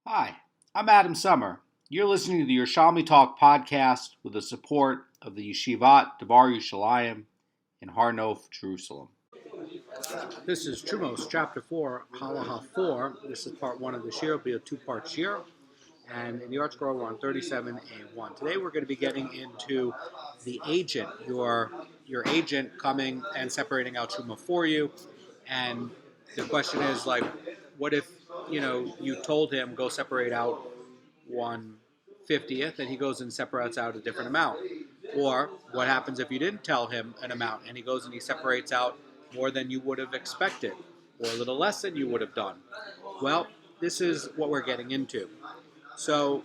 Hi, I'm Adam Summer. You're listening to the Yerushalmi Talk podcast with the support of the Yeshivat Devar Yerushalayim in Har Nof, Jerusalem. This is Terumos, chapter 4, Halacha 4. This is part 1 of the shiur. It'll be a two-part shiur. And in the art scroll, we're on 37A1. Today we're going to be getting into the agent, your agent coming and separating out truma for you. And the question is, what if, you told him, go separate out 1/50th, and he goes and separates out a different amount? Or what happens if you didn't tell him an amount, and he goes and he separates out more than you would have expected, or a little less than you would have done? Well, this is what we're getting into. So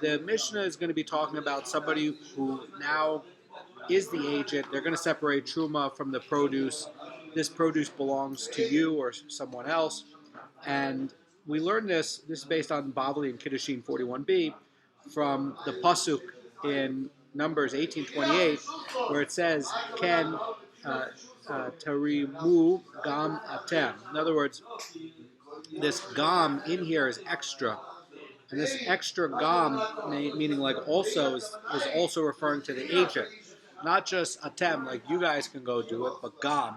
the Mishnah is going to be talking about somebody who now is the agent. They're going to separate truma from the produce. This produce belongs to you or someone else. And we learned this is based on Bavli and Kiddushin 41b, from the Pasuk in Numbers 18:28, where it says, Ken tarimu gam atem. In other words, this gam in here is extra. And this extra gam, meaning also, is also referring to the agent. Not just atem, like you guys can go do it, but gam.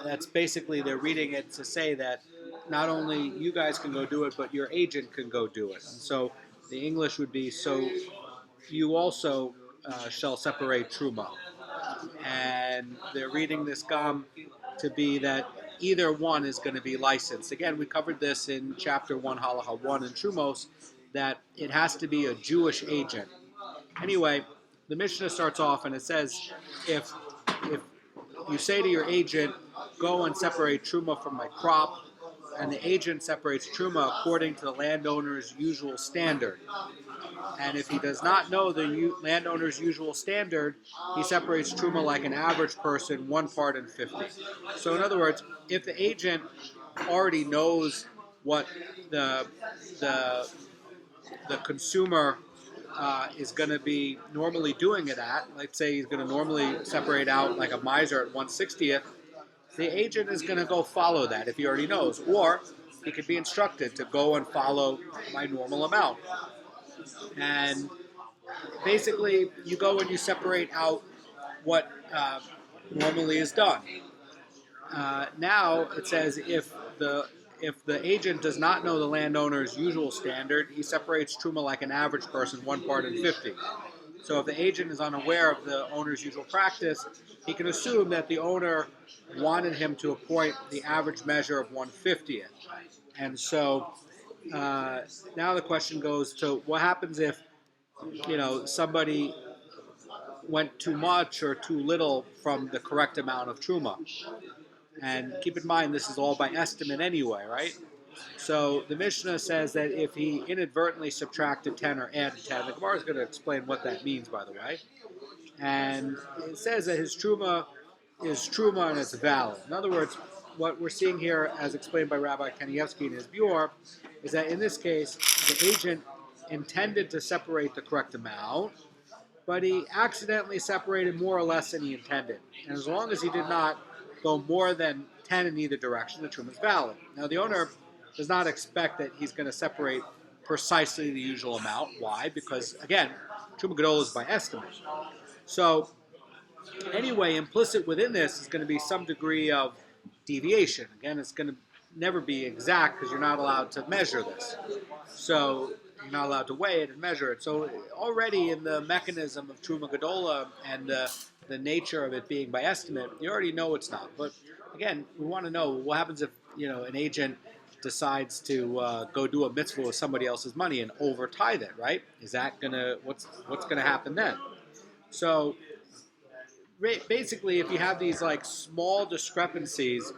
That's basically, they're reading it to say that not only you guys can go do it, but your agent can go do it. And so the English would be, so you also shall separate truma. And they're reading this gam to be that either one is going to be licensed. Again, we covered this in chapter 1, halacha 1 in Terumos, that it has to be a Jewish agent. Anyway, the Mishnah starts off and it says, if you say to your agent, go and separate truma from my crop, and the agent separates truma according to the landowner's usual standard. And if he does not know the landowner's usual standard, he separates truma like an average person, 1 part in 50. So in other words, if the agent already knows what the consumer is going to be normally doing it at, let's say he's going to normally separate out like a miser at 1/60th, the agent is going to go follow that if he already knows. Or he could be instructed to go and follow my normal amount. And basically, you go and you separate out what normally is done. Now it says if the agent does not know the landowner's usual standard, he separates truma like an average person, 1 part in 50. So if the agent is unaware of the owner's usual practice, he can assume that the owner wanted him to appoint the average measure of 1/50th. And so now the question goes to what happens if somebody went too much or too little from the correct amount of truma. And keep in mind, this is all by estimate anyway, right? So the Mishnah says that if he inadvertently subtracted 10 or added 10, the Gemara is going to explain what that means, by the way. And it says that his truma is truma and it's valid. In other words, what we're seeing here, as explained by Rabbi Kanievsky in his Beur, is that in this case, the agent intended to separate the correct amount, but he accidentally separated more or less than he intended. And as long as he did not go more than 10 in either direction, the truma is valid. Now, the owner does not expect that he's going to separate precisely the usual amount. Why? Because, again, truma gadol is by estimate. So, anyway, implicit within this is going to be some degree of deviation. Again, it's going to never be exact because you're not allowed to measure this. So you're not allowed to weigh it and measure it. So already in the mechanism of Truma Gadola and the nature of it being by estimate, you already know it's not. But again, we want to know what happens if an agent decides to go do a mitzvah with somebody else's money and over tithe it, right? Is that what's gonna happen then? So basically, if you have these small discrepancies,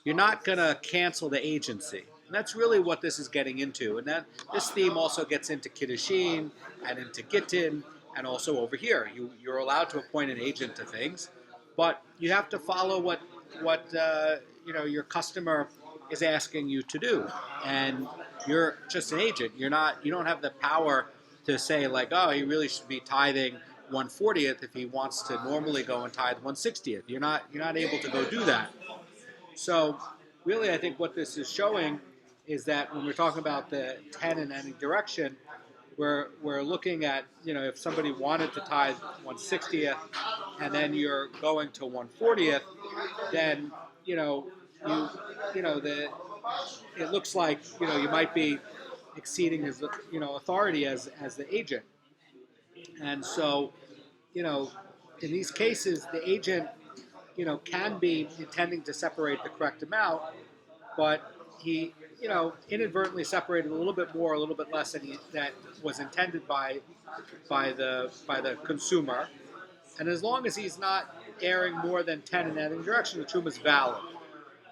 you're not gonna cancel the agency. And that's really what this is getting into. And that this theme also gets into Kiddushin and into Gittin and also over here. You're allowed to appoint an agent to things, but you have to follow what your customer is asking you to do. And you're just an agent. You don't have the power to say he really should be tithing 1/40th if he wants to normally go and tithe 1/60th. You're not able to go do that. So really, I think what this is showing is that when we're talking about the 10 in any direction, we're looking at, if somebody wanted to tithe 1/60th and then you're going to 1/40th, then the it looks like you might be exceeding his authority as the agent. And so in these cases the agent can be intending to separate the correct amount, but he inadvertently separated a little bit more, a little bit less than that was intended by the consumer. And as long as he's not erring more than 10 in that direction, the truma is valid.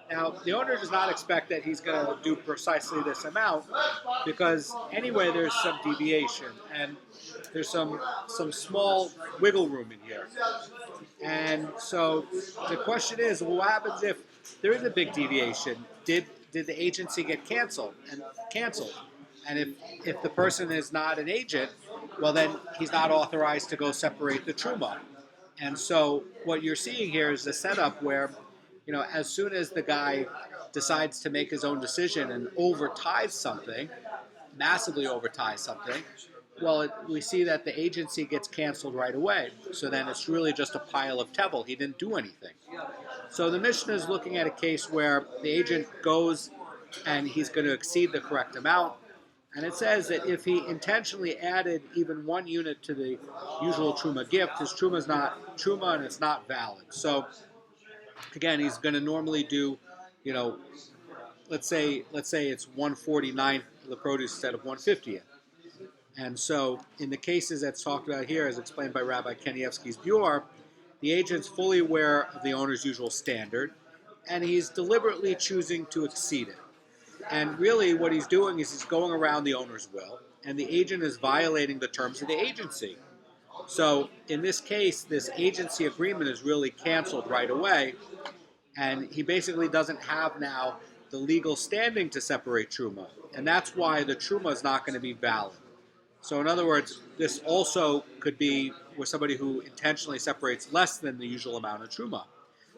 Now, the owner does not expect that he's going to do precisely this amount, because anyway there's some deviation and there's some small wiggle room in here. And so the question is, well, what happens if there is a big deviation? Did the agency get canceled? And if the person is not an agent, well, then he's not authorized to go separate the truma. And so what you're seeing here is a setup where, as soon as the guy decides to make his own decision and overties something, massively overties something, well, we see that the agency gets canceled right away. So then it's really just a pile of tevel. He didn't do anything. So the Mishnah is looking at a case where the agent goes and he's going to exceed the correct amount. And it says that if he intentionally added even 1 unit to the usual truma gift, his truma is not truma and it's not valid. So again, he's going to normally do, let's say it's 1/49th of the produce instead of 1/50th. And so in the cases that's talked about here, as explained by Rabbi Kanievsky's Beur, the agent's fully aware of the owner's usual standard, and he's deliberately choosing to exceed it. And really what he's doing is he's going around the owner's will, and the agent is violating the terms of the agency. So in this case, this agency agreement is really canceled right away, and he basically doesn't have now the legal standing to separate truma, and that's why the truma is not going to be valid. So in other words, this also could be with somebody who intentionally separates less than the usual amount of truma.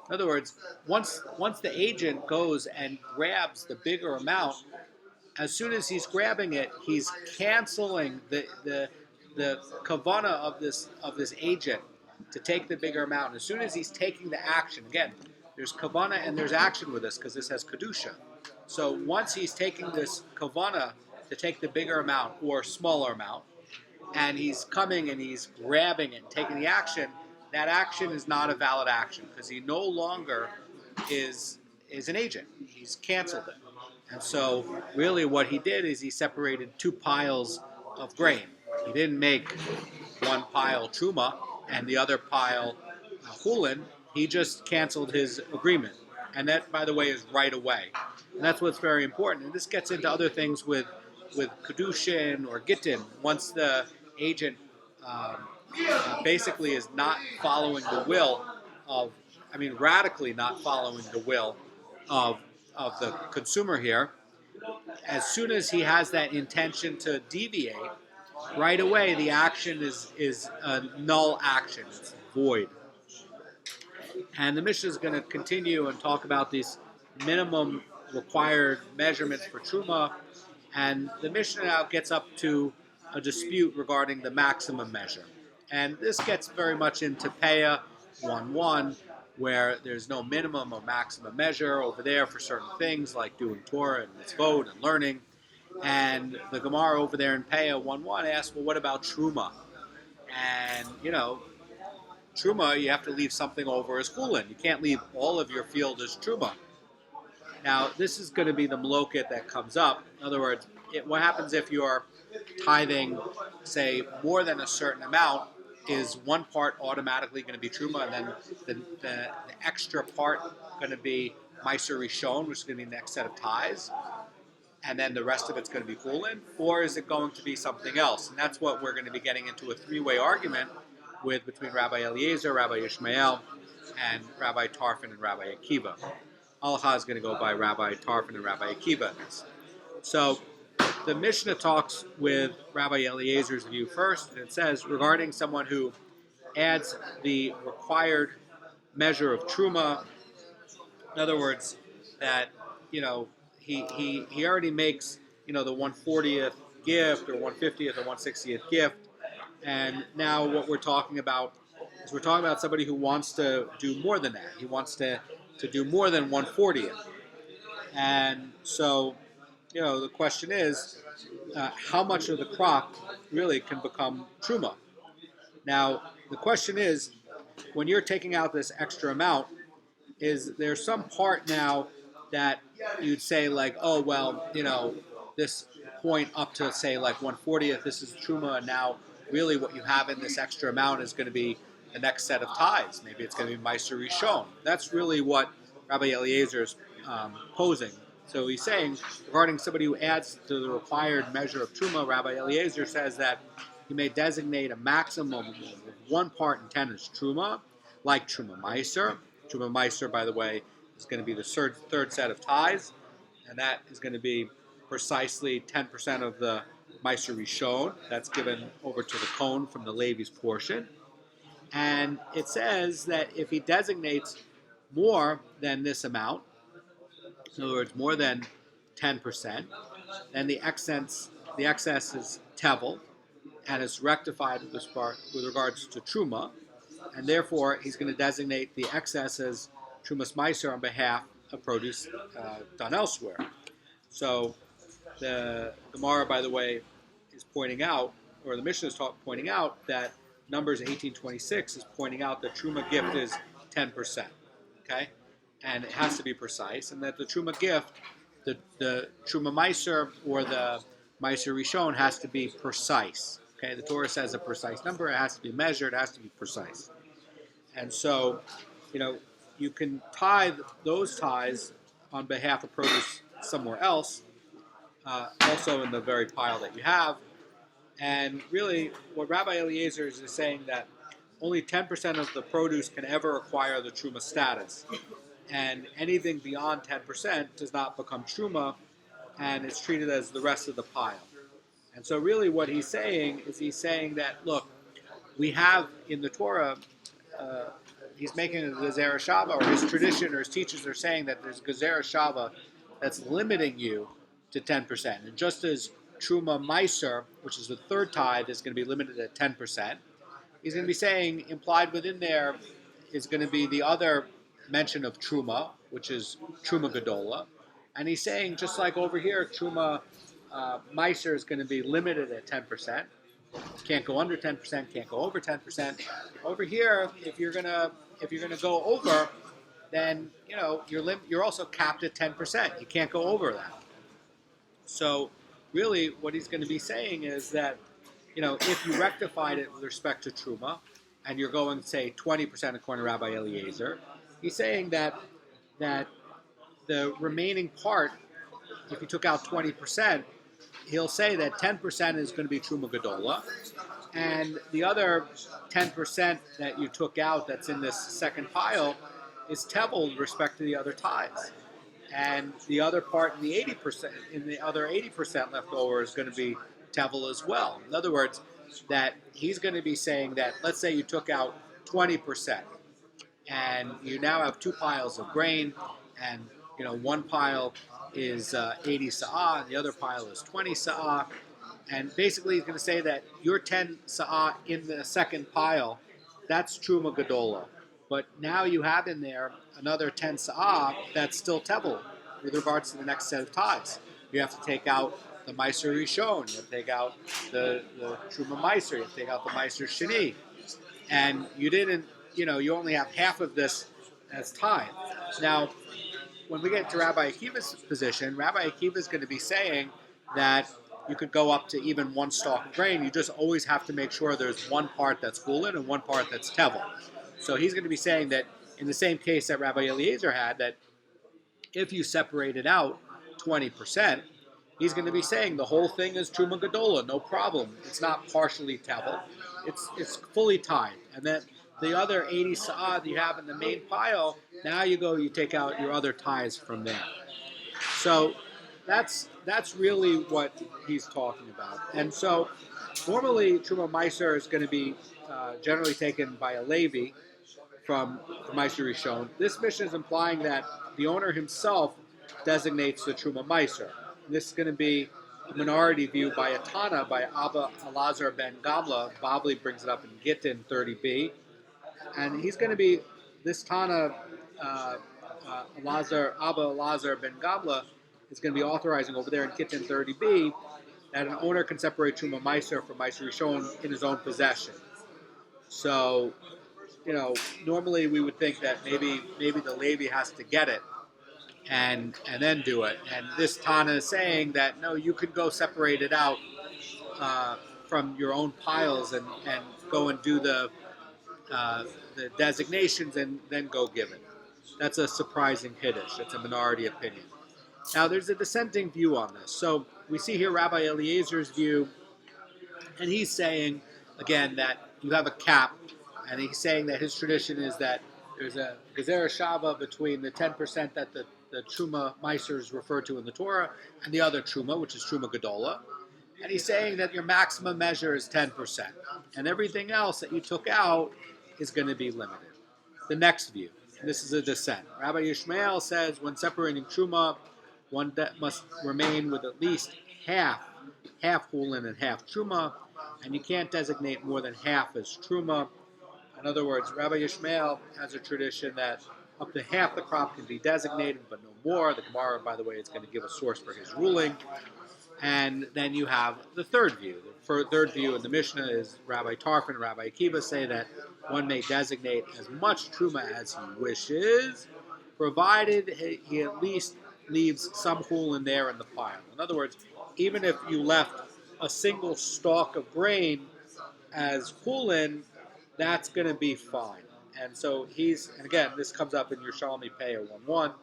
In other words, once the agent goes and grabs the bigger amount, as soon as he's grabbing it, he's canceling the kavana of this agent to take the bigger amount. As soon as he's taking the action, again, there's kavana and there's action with this because this has kedusha. So once he's taking this kavana to take the bigger amount or smaller amount, and he's coming and he's grabbing it and taking the action, that action is not a valid action because he no longer is an agent. He's canceled it. And so really what he did is he separated 2 piles of grain. He didn't make one pile truma and the other pile chulin. He just canceled his agreement. And that, by the way, is right away. And that's what's very important. And this gets into other things with kedushin or gittin. Once the agent basically is not following the will of, radically not following the will of the consumer here, as soon as he has that intention to deviate, right away the action is a null action. It's void. And the Mishnah is going to continue and talk about these minimum required measurements for truma. And the Mishnah now gets up to a dispute regarding the maximum measure. And this gets very much into Peah 1:1, where there's no minimum or maximum measure over there for certain things like doing Torah and mitzvot and learning. And the Gemara over there in Peah 1:1 asks, well, what about truma? And, truma, you have to leave something over as chulin. You can't leave all of your field as truma. Now, this is going to be the maloket that comes up. In other words, what happens if you're tithing, say, more than a certain amount? Is one part automatically going to be truma, and then the extra part going to be meiser rishon, which is going to be the next set of tithes, and then the rest of it's going to be chulin? Or is it going to be something else? And that's what we're going to be getting into a 3-way argument between Rabbi Eliezer, Rabbi Ishmael, and Rabbi Tarfon and Rabbi Akiva. Halacha is going to go by Rabbi Tarfon and Rabbi Akiva. So the Mishnah talks with Rabbi Eliezer's view first, and it says, regarding someone who adds the required measure of truma, in other words, that, he already makes the 140th gift or 150th or 160th gift, and now what we're talking about is we're talking about somebody who wants to do more than that. He wants to do more than 140th, and so the question is how much of the crop really can become truma. Now the question is, when you're taking out this extra amount, is there some part now that you'd say like, oh well, this point up to say like 140th, this is truma, and now really what you have in this extra amount is going to be the next set of ties. Maybe it's going to be Meiser Rishon. That's really what Rabbi Eliezer is posing. So he's saying regarding somebody who adds to the required measure of truma, Rabbi Eliezer says that he may designate a maximum of 1 part in 10 as truma, like truma meiser. Truma meiser, by the way, is going to be the third set of ties, and that is going to be precisely 10% of the meiser rishon. That's given over to the Kohen from the Levi's portion. And it says that if he designates more than this amount, in other words, more than 10%, then the excess is tevel, and it's rectified with regards to truma, and therefore he's going to designate the excess as trumas meiser on behalf of produce done elsewhere. So the Gemara, by the way, is pointing out, or the Mishnah is pointing out that Numbers 18:26 is pointing out that truma gift is 10%. Okay, and it has to be precise, and that the truma gift, the truma meiser or the meiser rishon has to be precise. Okay, the Torah says a precise number. It has to be measured. It has to be precise. And so, you can tie those ties on behalf of produce somewhere else, also in the very pile that you have. And really, what Rabbi Eliezer is saying that only 10% of the produce can ever acquire the truma status, and anything beyond 10% does not become truma, and it's treated as the rest of the pile. And so really what he's saying is that, look, we have in the Torah, he's making a Gezerah Shava, or his tradition or his teachers are saying that there's Gezerah Shava that's limiting you to 10%. And just as Truma Meiser, which is the third tithe, is going to be limited at 10%, he's going to be saying implied within there is going to be the other mention of Truma, which is Truma Gedola. And he's saying, just like over here, Truma Meiser is going to be limited at 10%. Can't go under 10%, can't go over 10%. Over here, if you're gonna go over, then you're also capped at 10%. You can't go over that. So really, what he's going to be saying is that if you rectified it with respect to truma, and you're going say 20% according to Rabbi Eliezer, he's saying that the remaining part, if you took out 20%, he'll say that 10% is going to be Truma Gedola, and the other 10% that you took out that's in this second pile is tevel with respect to the other tithes. And the other part in the 80%, in the other 80% left over is going to be tevel as well. In other words, that he's going to be saying that, let's say you took out 20%, and you now have 2 piles of grain, and one pile is 80 sa'ah, and the other pile is 20 sa'ah. And basically he's going to say that your 10 sa'ah in the second pile, that's Truma Gedola. But now you have in there another 10 sa'ah that's still tevel with regards to the next set of tithes. You have to take out the Meiser Rishon, you have to take out the Truma Meiser, you have to take out the Meiser Sheni. And you didn't, you only have half of this as tithe. Now, when we get to Rabbi Akiva's position, Rabbi Akiva is going to be saying that you could go up to even 1 stalk of grain. You just always have to make sure there's 1 part that's chulin and 1 part that's tevel. So he's going to be saying that in the same case that Rabbi Eliezer had, that if you separated out 20%, he's going to be saying the whole thing is Truma Gedola, no problem. It's not partially tevel. It's fully tied. And then the other 80 sa'ah that you have in the main pile, now you take out your other ties from there. So that's really what he's talking about. And so normally Truma Meiser is going to be generally taken by a Levi from the Meiser Rishon. This mission is implying that the owner himself designates the Truma Meiser. This is going to be a minority view by a Tana, by Abba Elazar ben Gamla. Bavli brings it up in Gittin 30b. And he's going to be, this Tana, Abba Elazar ben Gamla, is going to be authorizing over there in Gittin 30b that an owner can separate Truma Meiser from Meiser Rishon in his own possession. So, normally we would think that maybe the Levi has to get it and then do it. And this Tana is saying that no, you could go separate it out from your own piles and go and do the designations and then go give it. That's a surprising Hiddush. It's a minority opinion. Now, there's a dissenting view on this. So we see here Rabbi Eliezer's view, and he's saying, again, that you have a cap, and he's saying that his tradition is that there's a Gezerah Shava between the 10% that the Truma Meiser is referred to in the Torah and the other Truma, which is Truma Gedola. And he's saying that your maximum measure is 10%, and everything else that you took out is going to be limited. The next view, and this is a dissent. Rabbi Yishmael says when separating Truma, one must remain with at least half Hulin and half Truma, and you can't designate more than half as Truma. In other words, Rabbi Yishmael has a tradition that up to half the crop can be designated, but no more. The Gemara, by the way, is going to give a source for his ruling. And then you have the third view. The third view in the Mishnah is Rabbi Tarfon and Rabbi Akiva say that one may designate as much Truma as he wishes, provided he at least leaves some hul in there in the pile. In other words, even if you left a single stalk of grain as hulin, that's going to be fine. And so and again, this comes up in Yerushalmi Daf Yomi 1:1,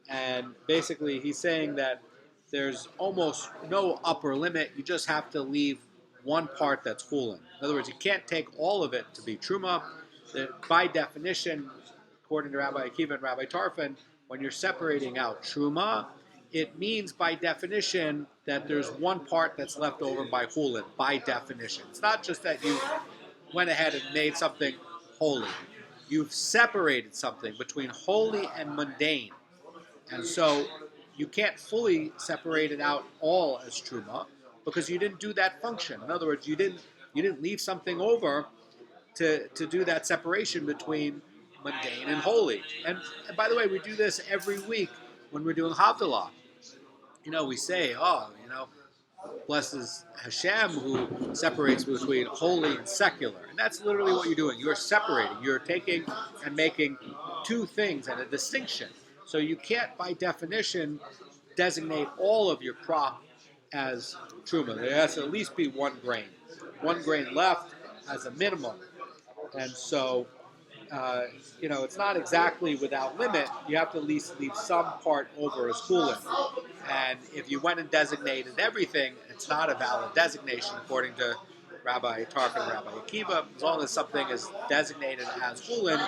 and basically he's saying that there's almost no upper limit. You just have to leave one part that's hulin. In other words, you can't take all of it to be truma. By definition, according to Rabbi Akiva and Rabbi Tarfon, when you're separating out truma, it means by definition that there's one part that's left over by hulin, by definition. It's not just that you went ahead and made something holy. You've separated something between holy and mundane. And so you can't fully separate it out all as truma because you didn't do that function. In other words, you didn't leave something over to do that separation between mundane and holy. And by the way, we do this every week when we're doing Havdalah. We say, blesses Hashem who separates between holy and secular. And that's literally what you're doing. You're separating. You're taking and making two things and a distinction. So you can't, by definition, designate all of your crop as truma. There has to at least be one grain. One grain left as a minimum. And so, it's not exactly without limit. You have to at least leave some part over as hulin. And if you went and designated everything, it's not a valid designation according to Rabbi Tarfon and Rabbi Akiva. As long as something is designated as hulin,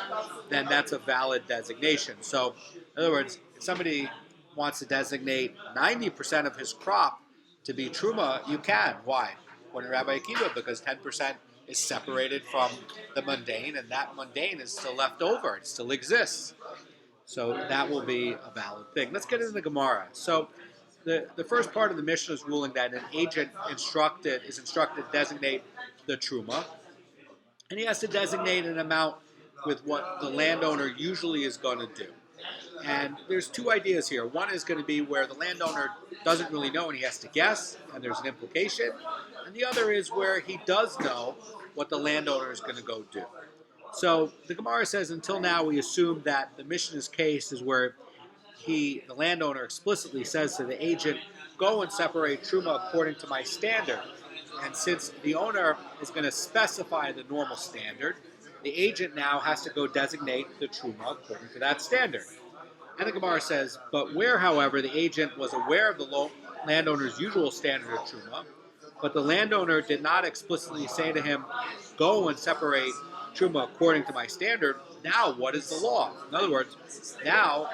then that's a valid designation. So, in other words, if somebody wants to designate 90% of his crop to be truma, you can. Why? According to Rabbi Akiva, because 10% is separated from the mundane, and that mundane is still left over. It still exists. So that will be a valid thing. Let's get into the Gemara. So the first part of the Mishnah is ruling that an agent is instructed to designate the truma, and he has to designate an amount with what the landowner usually is going to do. And there's two ideas here. One is going to be where the landowner doesn't really know and he has to guess, and there's an implication. And the other is where he does know what the landowner is going to go do. So the Gemara says, until now we assume that the Mishnah's case is where the landowner explicitly says to the agent, go and separate truma according to my standard. And since the owner is going to specify the normal standard, the agent now has to go designate the truma according to that standard. And the Gemara says, but where, however, the agent was aware of the landowner's usual standard of truma, but the landowner did not explicitly say to him, go and separate truma according to my standard, now what is the law? In other words, now,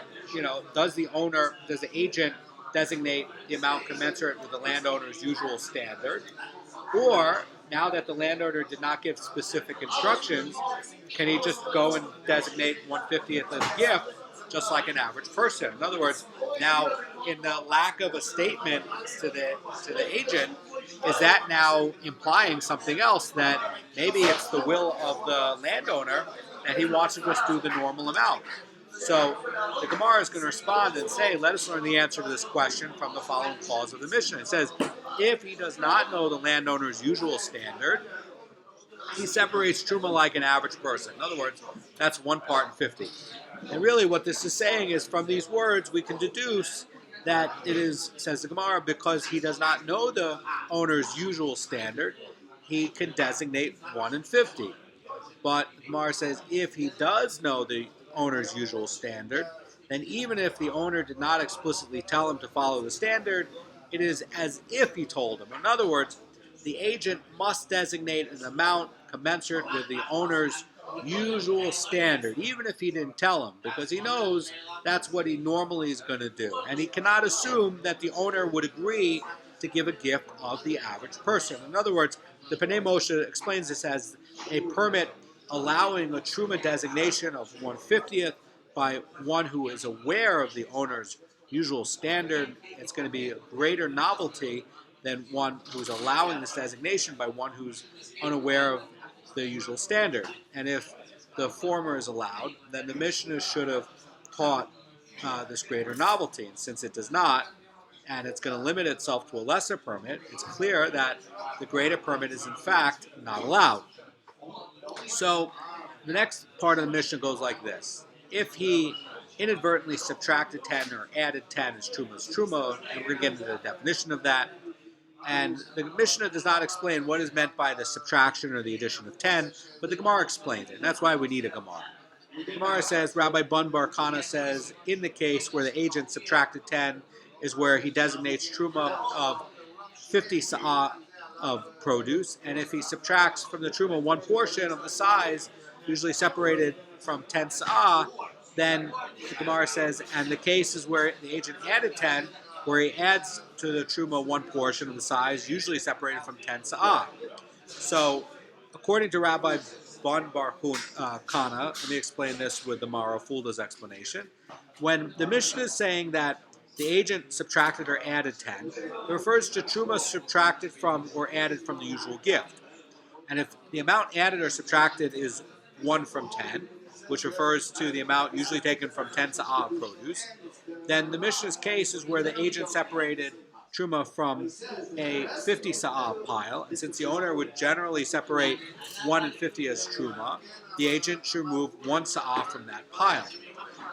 does the agent designate the amount commensurate with the landowner's usual standard? Or, now that the landowner did not give specific instructions, can he just go and designate 1/50th as a gift just like an average person. In other words, now in the lack of a statement to the agent, is that now implying something else, that maybe it's the will of the landowner that he wants to just do the normal amount? So the Gemara is going to respond and say, let us learn the answer to this question from the following clause of the Mishnah. It says, if he does not know the landowner's usual standard, he separates truma like an average person. In other words, that's 1 part in 50. And really what this is saying is, from these words, we can deduce that it is, says the Gemara, because he does not know the owner's usual standard, he can designate 1 in 50. But the Gemara says, if he does know the owner's usual standard, then even if the owner did not explicitly tell him to follow the standard, it is as if he told him. In other words, the agent must designate an amount commensurate with the owner's usual standard, even if he didn't tell him, because he knows that's what he normally is going to do. And he cannot assume that the owner would agree to give a gift of the average person. In other words, the Pnei Moshe explains this as a permit allowing a truma designation of 1/50th by one who is aware of the owner's usual standard. It's going to be a greater novelty than one who's allowing this designation by one who's unaware of the usual standard. And if the former is allowed, then the Mishnah should have taught this greater novelty. And since it does not, and it's going to limit itself to a lesser permit, it's clear that the greater permit is in fact not allowed. So the next part of the Mishnah goes like this. If he inadvertently subtracted 10 or added 10 as truma, and we're going to get into the definition of that. And the Mishnah does not explain what is meant by the subtraction or the addition of 10, but the Gemara explains it, and that's why we need a Gemara. The Gemara says, Rabbi Bun Bar Kana says, in the case where the agent subtracted 10 is where he designates truma of 50 sa'ah of produce, and if he subtracts from the truma 1 portion of the size, usually separated from 10 sa'ah, then the Gemara says, and the case is where the agent added 10, where he adds to the truma 1 portion of the size, usually separated from 10 sa'ah. So, according to Rabbi Bun Bar Kana, let me explain this with the Mara Fulda's explanation. When the Mishnah is saying that the agent subtracted or added 10, it refers to truma subtracted from or added from the usual gift. And if the amount added or subtracted is 1 from 10, which refers to the amount usually taken from 10 sa'ah of produce, then the Mishnah's case is where the agent separated truma from a 50 sa'ah pile, and since the owner would generally separate 1 in 50 as truma, the agent should remove 1 sa'ah from that pile.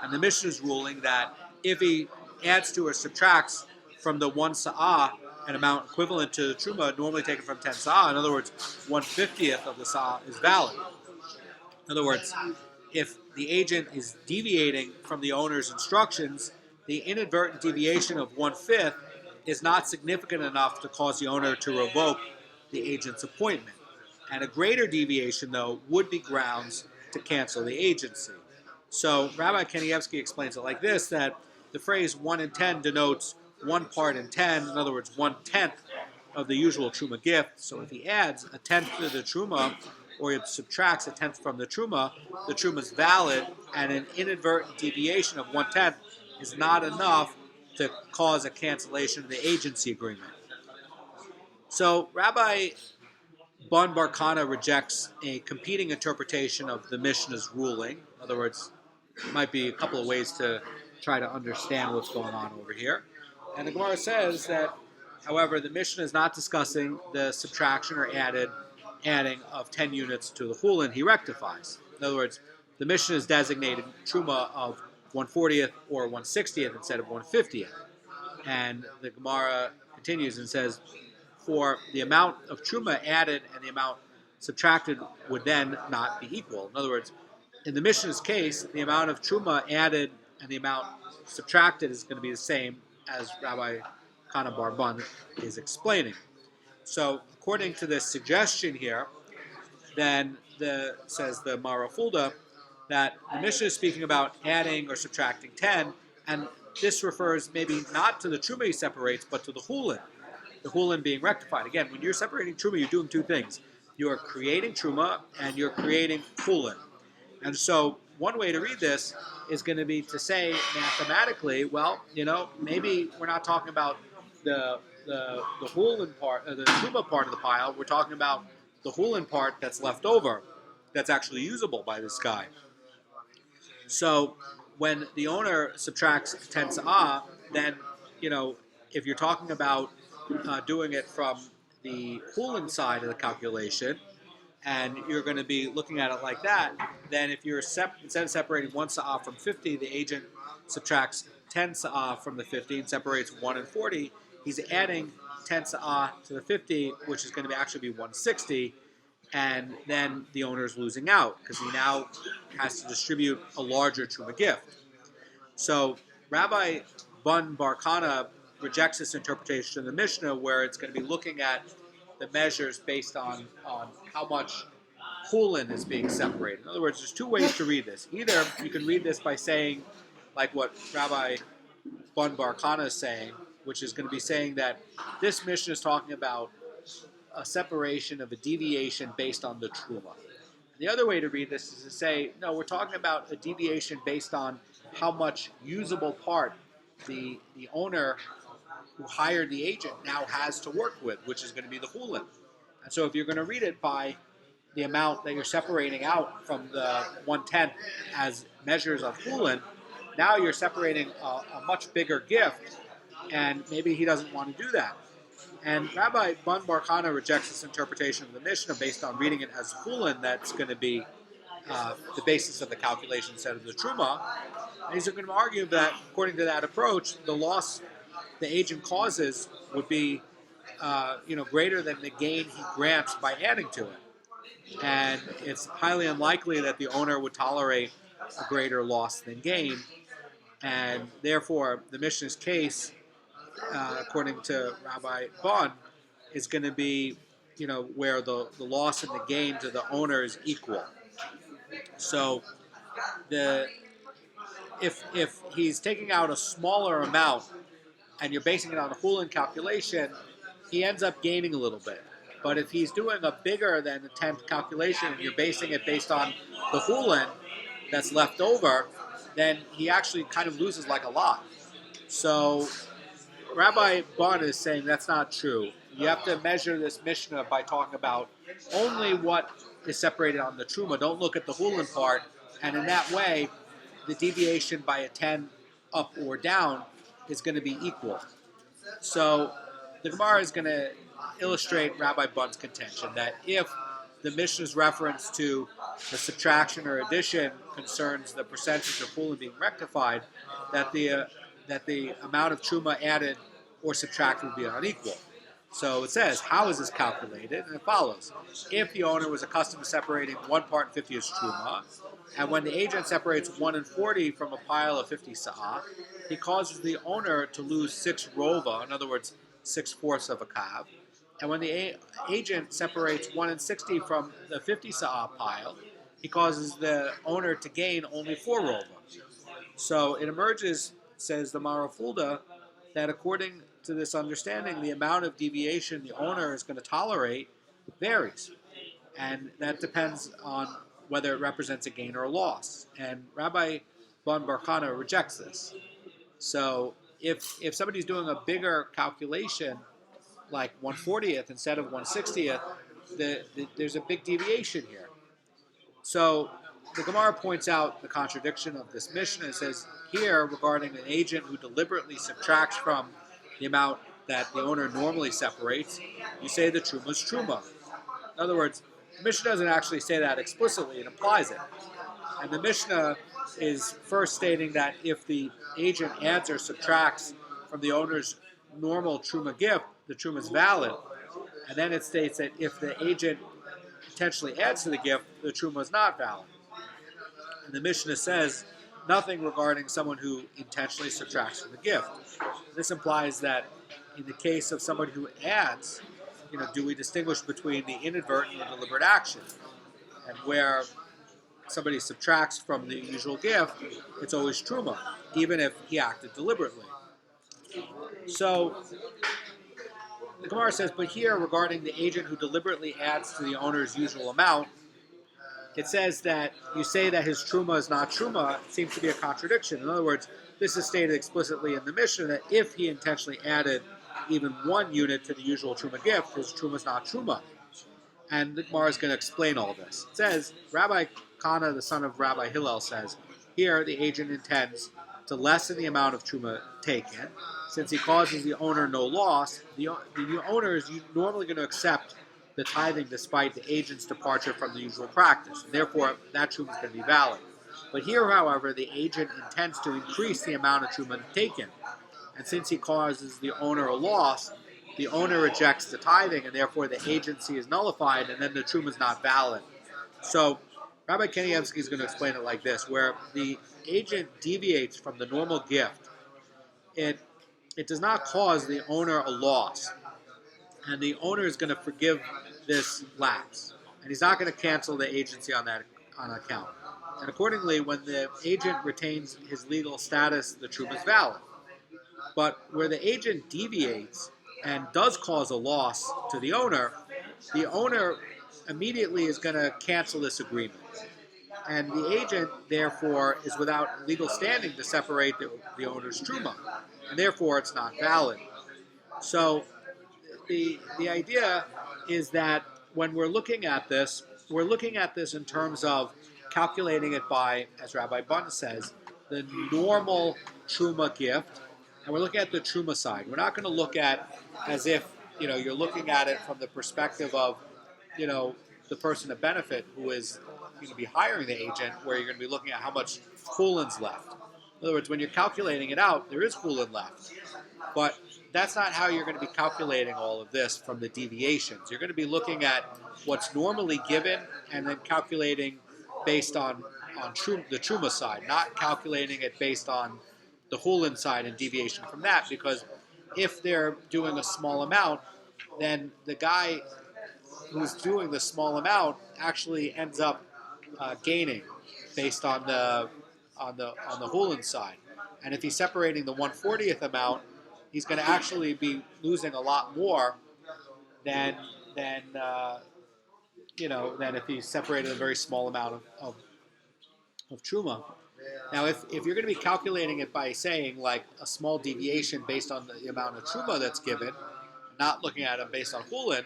And the Mishnah is ruling that if he adds to or subtracts from the 1 sa'ah an amount equivalent to the truma normally taken from 10 sa'ah, in other words, 1/50th of the sa'ah is valid. In other words, if the agent is deviating from the owner's instructions, the inadvertent deviation of 1/5 is not significant enough to cause the owner to revoke the agent's appointment. And a greater deviation, though, would be grounds to cancel the agency. So Rabbi Kanievsky explains it like this, that the phrase 1 in 10 denotes 1 part in 10, in other words, 1/10 of the usual truma gift. So if he adds a 10th to the truma, or he subtracts a 10th from the truma is valid, and an inadvertent deviation of 1/10 is not enough to cause a cancellation of the agency agreement. So Rabbi Bun Bar Kana rejects a competing interpretation of the Mishnah's ruling. In other words, there might be a couple of ways to try to understand what's going on over here. And the Gemara says that, however, the Mishnah is not discussing the subtraction or adding of 10 units to the chulin. He rectifies. In other words, the Mishnah is designated truma of 1/40th or 1/60th instead of 1/50th. And the Gemara continues and says, for the amount of truma added and the amount subtracted would then not be equal. In other words, in the Mishnah's case, the amount of truma added and the amount subtracted is going to be the same, as Rabbi Kana Bar Bun is explaining. So, according to this suggestion here, then says the Mara Fulda, that the Mishnah is speaking about adding or subtracting 10, and this refers maybe not to the truma he separates, but to the chulin being rectified. Again, when you're separating truma, you're doing two things. You are creating truma and you're creating chulin. And so one way to read this is going to be to say mathematically, well, maybe we're not talking about the hulin part, the tuba part of the pile. We're talking about the hulin part that's left over, that's actually usable by this guy. So when the owner subtracts 10 sa'ah, then, if you're talking about doing it from the hulin side of the calculation, and you're going to be looking at it like that, then if you're instead of separating 1 sa'ah from 50, the agent subtracts 10 sa'ah from the 50 and separates 1 and 40, he's adding 10 sa'ah to the 50, which is going to actually be 160, and then the owner is losing out because he now has to distribute a larger truma gift. So Rabbi Bun Bar Kana rejects this interpretation of the Mishnah, where it's going to be looking at the measures based on how much hulin is being separated. In other words, there's two ways to read this. Either you can read this by saying, like what Rabbi Bun Bar Kana is saying, which is going to be saying that this Mishnah is talking about a separation of a deviation based on the truma. The other way to read this is to say, no, we're talking about a deviation based on how much usable part the owner who hired the agent now has to work with, which is going to be the hulin. And so if you're going to read it by the amount that you're separating out from the 1/10 as measures of hulin, now you're separating a much bigger gift, and maybe he doesn't want to do that. And Rabbi Bun Bar Kana rejects this interpretation of the Mishnah based on reading it as hulin. That's going to be the basis of the calculation instead of the truma. And he's going to argue that, according to that approach, the loss the agent causes would be greater than the gain he grants by adding to it. And it's highly unlikely that the owner would tolerate a greater loss than gain. And therefore, the Mishnah's case, according to Rabbi Bun, is going to be, where the loss and the gain to the owner is equal. So, if he's taking out a smaller amount and you're basing it on a hulin calculation, he ends up gaining a little bit. But if he's doing a bigger than the 10th calculation and you're basing it based on the hulin that's left over, then he actually kind of loses like a lot. So Rabbi Bun is saying that's not true. You have to measure this Mishnah by talking about only what is separated on the truma. Don't look at the hulin part. And in that way, the deviation by a 10 up or down is going to be equal. So the Gemara is going to illustrate Rabbi Bun's contention that if the Mishnah's reference to the subtraction or addition concerns the percentage of hulin being rectified, that the amount of truma added or subtracted would be unequal. So it says, how is this calculated? And it follows. If the owner was accustomed to separating 1 part in 50 as truma, and when the agent separates 1 in 40 from a pile of 50 sa'ah, he causes the owner to lose 6 rova, in other words, 6/4 of a kav. And when the agent separates 1 in 60 from the 50 sa'ah pile, he causes the owner to gain only 4 rova. So it emerges, says the Marafulda, that according to this understanding, the amount of deviation the owner is going to tolerate varies. And that depends on whether it represents a gain or a loss. And Rabbi Bun Bar Kana rejects this. So if somebody's doing a bigger calculation, like 1/40th instead of 1/60th, there's a big deviation here. So the Gemara points out the contradiction of this Mishnah. It says here, regarding an agent who deliberately subtracts from the amount that the owner normally separates, you say the truma is truma. In other words, the Mishnah doesn't actually say that explicitly, it implies it. And the Mishnah is first stating that if the agent adds or subtracts from the owner's normal truma gift, the truma is valid. And then it states that if the agent intentionally adds to the gift, the truma is not valid. And the Mishnah says nothing regarding someone who intentionally subtracts from the gift. This implies that in the case of somebody who adds, do we distinguish between the inadvertent and deliberate action? And where somebody subtracts from the usual gift, it's always truma, even if he acted deliberately. So the Gemara says, but here regarding the agent who deliberately adds to the owner's usual amount, it says that you say that his truma is not truma seems to be a contradiction. In other words, this is stated explicitly in the Mishnah that if he intentionally added even 1 unit to the usual truma gift, his truma is not truma. And the Gemara is going to explain all this. It says, Rabbi Kana, the son of Rabbi Hillel, says, here the agent intends to lessen the amount of truma taken. Since he causes the owner no loss, the owner is normally going to accept the tithing despite the agent's departure from the usual practice. And therefore, that truma is going to be valid. But here, however, the agent intends to increase the amount of truma taken. And since he causes the owner a loss, the owner rejects the tithing, and therefore the agency is nullified, and then the truma is not valid. So Rabbi Kanievsky is going to explain it like this, where the agent deviates from the normal gift. It does not cause the owner a loss, and the owner is going to forgive this lapse, and he's not going to cancel the agency on account. And accordingly, when the agent retains his legal status, the truma is valid. But where the agent deviates and does cause a loss to the owner immediately is going to cancel this agreement. And the agent, therefore, is without legal standing to separate the owner's truma, and therefore it's not valid. So the idea is that when we're looking at this in terms of calculating it by, as Rabbi Bun says, the normal truma gift, and we're looking at the truma side. We're not going to look at as if you're looking at it from the perspective of the person of benefit who is going to be hiring the agent, where you're going to be looking at how much chulin's left. In other words, when you're calculating it out, there is chulin left, but that's not how you're going to be calculating all of this from the deviations. You're going to be looking at what's normally given and then calculating based on the truma side, not calculating it based on the chulin side and deviation from that, because if they're doing a small amount, then the guy who's doing the small amount actually ends up gaining based on the chulin side. And if he's separating the 1/40th amount, he's going to actually be losing a lot more than if he separated a very small amount of truma. Now, if you're going to be calculating it by saying like a small deviation based on the amount of truma that's given, not looking at it based on chulin,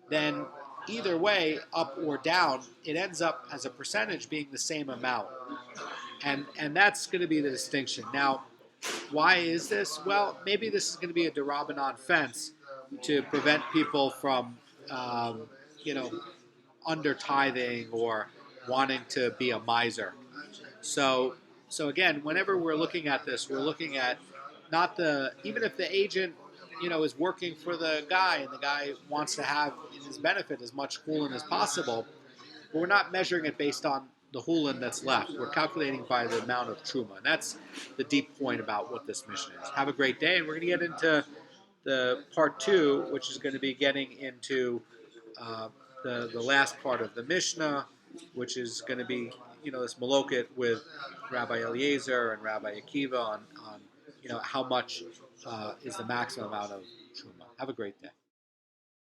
then either way, up or down, it ends up as a percentage being the same amount. And that's going to be the distinction. Now, why is this? Well, maybe this is going to be a derabanan fence to prevent people from, under tithing or wanting to be a miser. So again, whenever we're looking at this, we're looking at even if the agent, is working for the guy and the guy wants to have in his benefit as much chulin as possible, but we're not measuring it based on the chulin that's left. We're calculating by the amount of truma. And that's the deep point about what this mission is. Have a great day, and we're going to get into the part 2, which is going to be getting into the last part of the Mishnah, which is going to be, this maloket with Rabbi Eliezer and Rabbi Akiva on how much is the maximum amount of truma. Have a great day.